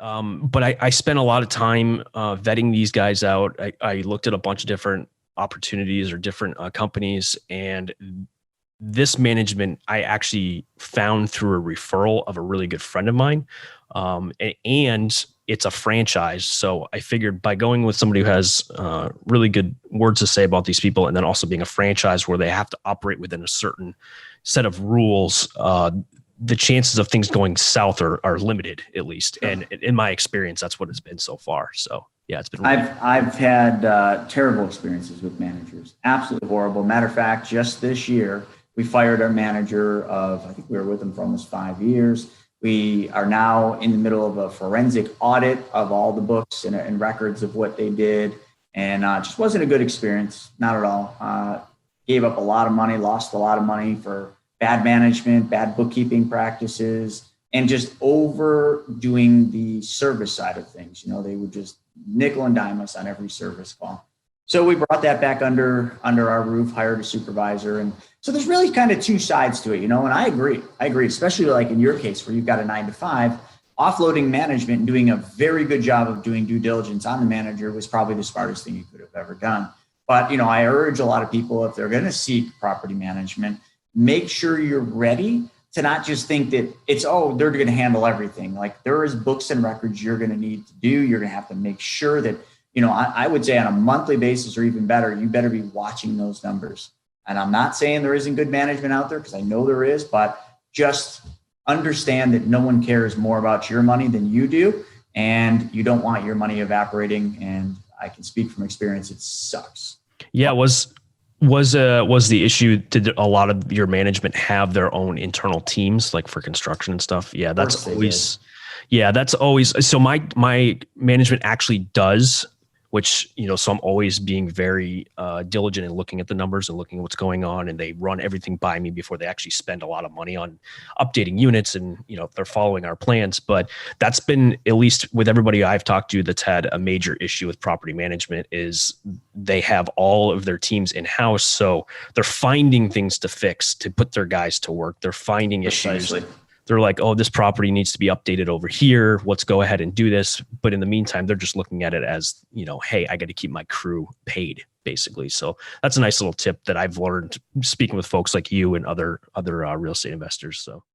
But I spent a lot of time vetting these guys out. I looked at a bunch of different opportunities or different companies, and this management I actually found through a referral of a really good friend of mine. And it's a franchise. So I figured by going with somebody who has really good words to say about these people, and then also being a franchise where they have to operate within a certain set of rules, the chances of things going south are limited, at least. And in my experience, that's what it's been so far. So yeah, it's been. I've had terrible experiences with managers, absolutely horrible. Matter of fact, just this year, we fired our manager of, I think we were with him for almost 5 years. We are now in the middle of a forensic audit of all the books and records of what they did. And just wasn't a good experience, not at all. Gave up a lot of money, lost a lot of money for bad management, bad bookkeeping practices, and just overdoing the service side of things. You know, they would just nickel and dime us on every service call. So we brought that back under our roof, hired a supervisor. And so there's really kind of two sides to it, you know, and I agree, especially like in your case where you've got a 9 to 5, offloading management and doing a very good job of doing due diligence on the manager was probably the smartest thing you could have ever done. But, you know, I urge a lot of people, if they're going to seek property management, make sure you're ready to not just think that it's, oh, they're going to handle everything. Like there is books and records you're going to need to do. You're going to have to make sure that, you know, I would say on a monthly basis or even better, you better be watching those numbers. And I'm not saying there isn't good management out there because I know there is, but just understand that no one cares more about your money than you do. And you don't want your money evaporating. And I can speak from experience, it sucks. Yeah, was the issue, did a lot of your management have their own internal teams like for construction and stuff? Yeah, that's always so my management actually does, which, you know, so I'm always being very diligent in looking at the numbers and looking at what's going on, and they run everything by me before they actually spend a lot of money on updating units, and, you know, if they're following our plans. But that's been, at least with everybody I've talked to that's had a major issue with property management, is they have all of their teams in-house, so they're finding things to fix, to put their guys to work. They're finding issues. They're like, oh, this property needs to be updated over here. Let's go ahead and do this. But in the meantime, they're just looking at it as, you know, hey, I got to keep my crew paid, basically. So that's a nice little tip that I've learned speaking with folks like you and other real estate investors. So.